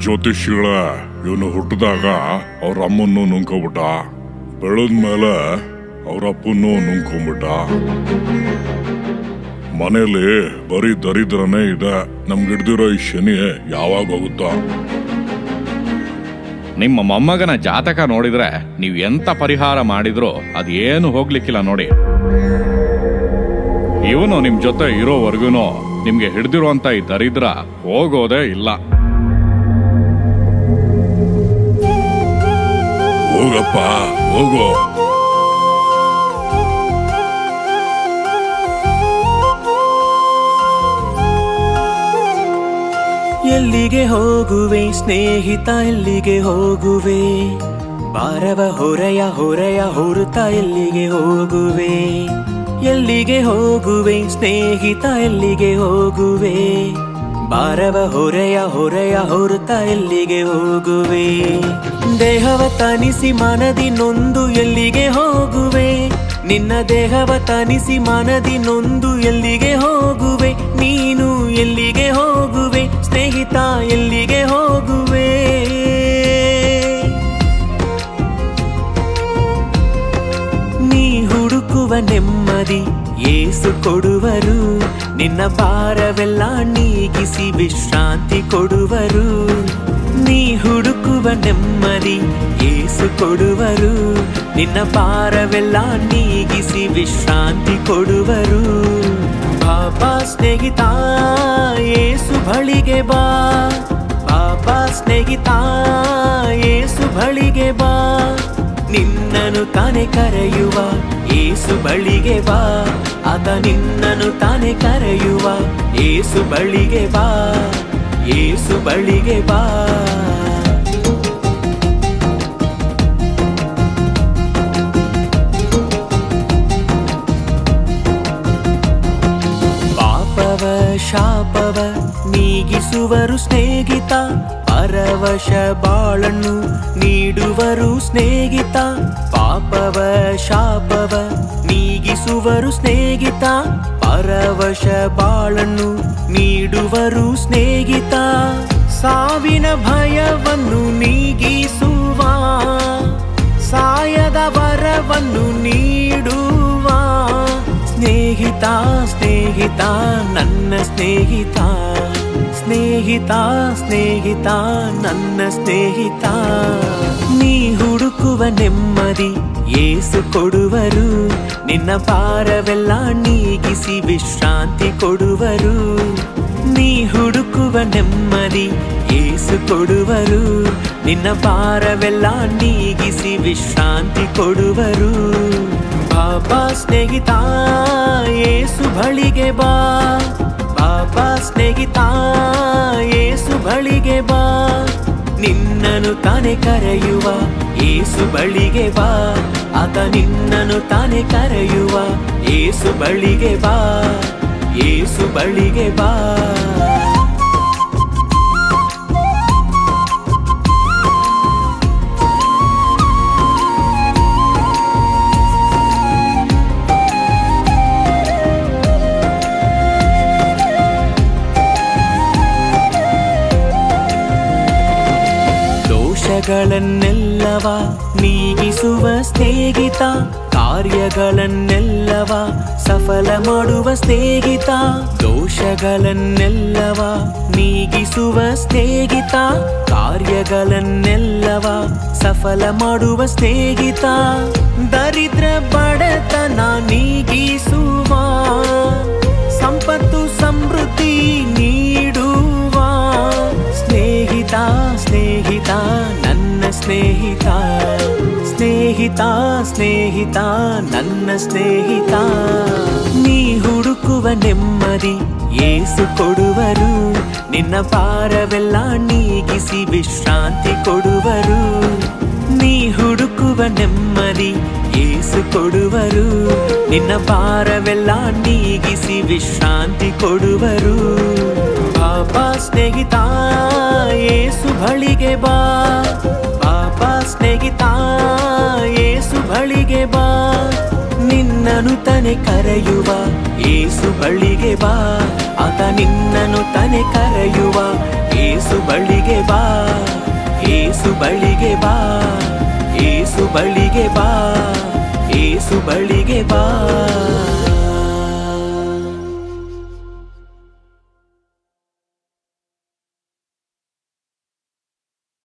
ಜ್ಯೋತಿಷಿಗಳ ಇವನು ಹುಟ್ಟಿದಾಗ ಅವ್ರ ಅಮ್ಮನ್ನು ನುಂಗ್ಕೊಬಿಟ್ಟ, ಬೆಳೆದ್ಮೇಲೆ ಅವ್ರ ಅಪ್ಪನ್ನು ನುಂಗ್ಕೊಂಬಿಟ್ಟ. ಮನೇಲಿ ಬರೀ ದರಿದ್ರನೇ ಇದೆ. ನಮ್ಗೆ ಹಿಡ್ದಿರೋ ಈ ಶನಿ ಯಾವಾಗ ಹೋಗುತ್ತಾ? ನಿಮ್ಮ ಮೊಮ್ಮಗನ ಜಾತಕ ನೋಡಿದ್ರೆ ನೀವು ಎಂತ ಪರಿಹಾರ ಮಾಡಿದ್ರೂ ಅದೇನು ಹೋಗ್ಲಿಕ್ಕಿಲ್ಲ ನೋಡಿ. ಇವನು ನಿಮ್ ಜೊತೆ ಇರೋವರೆಗೂ ನಿಮ್ಗೆ ಹಿಡ್ದಿರುವಂತ ಈ ದರಿದ್ರ ಹೋಗೋದೇ ಇಲ್ಲ. ಹೋಗಪ್ಪ ಹೋಗೋ. ಎಲ್ಲಿಗೆ ಹೋಗುವೆ ಸ್ನೇಹಿತ, ಎಲ್ಲಿಗೆ ಹೋಗುವೆ? ಭಾರವ ಹೊರೆಯ ಹೊರೆಯ ಹೊರುತ್ತಾ ಎಲ್ಲಿಗೆ ಹೋಗುವೆ? ಎಲ್ಲಿಗೆ ಹೋಗುವೆ ಸ್ನೇಹಿತ, ಎಲ್ಲಿಗೆ ಹೋಗುವೆ? ಭಾರವ ಹೊರೆಯ ಹೊರೆಯ ಹೊರುತ್ತಾ ಎಲ್ಲಿಗೆ ಹೋಗುವೆ? ದೇಹವ ತನಿಸಿ ಮನದಿ ನೊಂದು ಎಲ್ಲಿಗೆ ಹೋಗುವೆ? ನಿನ್ನ ದೇಹವ ತನಿಸಿ ಮನದಿ ನೊಂದು ಎಲ್ಲಿಗೆ ಹೋಗುವೆ? ನೀನು ಎಲ್ಲಿಗೆ ಹೋಗುವೆ ಸ್ನೇಹಿತ, ಎಲ್ಲಿಗೆ ಹೋಗುವೆ? ನೀ ಹುಡುಕುವ ನೆಮ್ಮದಿ ಏಸು ಕೊಡುವರು, ನಿನ್ನ ಭಾರವೆಲ್ಲ ನೀಗಿಸಿ ವಿಶ್ರಾಂತಿ ಕೊಡುವರು. ನೀ ಹುಡುಕುವ ನೆಮ್ಮದಿ ಏಸು ಕೊಡುವರು, ನಿನ್ನ ಭಾರವೆಲ್ಲ ನೀಗಿಸಿ ವಿಶ್ರಾಂತಿ ಕೊಡುವರು. ಬಾಬಾ ಸ್ನೇಹಿತ ಏಸು ಬಳಿಗೆ ಬಾ, ಬಾಬಾ ಸ್ನೇಹಿತ ಏಸು ಬಳಿಗೆ ಬಾ. ನಿನ್ನನು ತಾನೆ ಕರೆಯುವ ಏಸು ಬಳಿಗೆ ಬಾ, ಆತ ನಿನ್ನನು ತಾನೆ ಕರೆಯುವ ಏಸು ಬಳಿಗೆ ಬಾ, ಏಸು ಬಳಿಗೆ ಬಾ. ಪಾಪವ ಶಾಪವ ನೀಗಿಸುವರು ಸ್ನೇಹಿತ, ಪರವಶ ಬಾಳನ್ನು ನೀಡುವರು ಸ್ನೇಹಿತ. ಪಾಪವ ಶಾಪವ ನೀಗಿಸುವರು ಸ್ನೇಹಿತ, ಪರವಶ ಬಾಳನ್ನು ನೀಡುವರು ಸ್ನೇಹಿತ. ಸಾವಿನ ಭಯವನ್ನು ನೀಗಿಸುವ, ಸಾಯದ ವರವನ್ನು ನೀಡುವ ಸ್ನೇಹಿತ, ಸ್ನೇಹಿತ ನನ್ನ ಸ್ನೇಹಿತ, ಸ್ನೇಹಿತ ಸ್ನೇಹಿತ ನನ್ನ ಸ್ನೇಹಿತ. ನೀ ಹುಡುಕುವ ನೆಮ್ಮದಿ ಏಸು ಕೊಡುವರು, ನಿನ್ನ ಭಾರವೆಲ್ಲ ನೀಗಿಸಿ ವಿಶ್ರಾಂತಿ ಕೊಡುವರು. ನೀ ಹುಡುಕುವ ನೆಮ್ಮದಿ ಏಸು ಕೊಡುವರು, ನಿನ್ನ ಭಾರವೆಲ್ಲ ನೀಗಿಸಿ ವಿಶ್ರಾಂತಿ ಕೊಡುವರು. ಬಾಬಾ ಸ್ನೇಹಿತ ಏಸು ಬಳಿಗೆ ಬಾ, ಬಾಬಾ ಸ್ನೇಹಿತ ಏಸು ಬಳಿಗೆ ಬಾ. ನಿನ್ನನು ತಾನೆ ಕರೆಯುವ ಏಸು ಬಳಿಗೆ ಬಾ, ಆತ ನಿನ್ನನು ತಾನೆ ಕರೆಯುವ ಏಸು ಬಳಿಗೆ ಬಾ, ಏಸು ಬಳಿಗೆ ಬಾ. ದೋಷಗಳನ್ನೆಲ್ಲವ ನೀಗಿಸುವ ಸ್ನೇಹಿತ, ಕಾರ್ಯಗಳನ್ನೆಲ್ಲವ ಸಫಲ ಮಾಡುವ ಸ್ನೇಹಿತ. ದೋಷಗಳನ್ನೆಲ್ಲವ ನೀಗಿಸುವ ಸ್ನೇಹಿತ, ಕಾರ್ಯಗಳನ್ನೆಲ್ಲವ ಸಫಲ ಮಾಡುವ ಸ್ನೇಹಿತ. ದರಿದ್ರ ಬಡತನ ನೀಗಿಸುವ, ಸಂಪತ್ತು ಸಮೃದ್ಧಿ ನೀಡುವ ಸ್ನೇಹಿತ, ಸ್ನೇಹಿತ ನನ್ನ ಸ್ನೇಹಿತ, ಸ್ನೇಹಿತ ಸ್ನೇಹಿತ ನನ್ನ ಸ್ನೇಹಿತ. ನೀ ಹುಡುಕುವ ನೆಮ್ಮದಿ ಏಸು ಕೊಡುವರು, ನಿನ್ನ ಭಾರವೆಲ್ಲ ನೀಗಿಸಿ ವಿಶ್ರಾಂತಿ ಕೊಡುವರು. ನೀ ಹುಡುಕುವ ನೆಮ್ಮದಿ ಏಸು ಕೊಡುವರು, ನಿನ್ನ ಭಾರವೆಲ್ಲ ನೀಗಿಸಿ ವಿಶ್ರಾಂತಿ ಕೊಡುವರು. ಬಾಬಾ ಸ್ನೇಹಿತ ಏಸು ಬಳಿಗೆ ಬಾ, ಬಾಬಾ ಸ್ನೇಹಿತ ಏಸು ಬಳಿಗೆ ಬಾ. ನಿನ್ನ ನಿನ್ನನು ತನೆ ಕರೆಯುವ ಏಸು ಬಳಿಗೆ ಬಾ ಆತ ನಿನ್ನನು ತನೆ ಕರೆಯುವ ಏಸು ಬಳಿಗೆ ಬಾ ಏಸು ಬಳಿಗೆ ಬಾ ಏಸು ಬಳಿಗೆ ಬಾ ಏಸು ಬಳಿಗೆ ಬಾ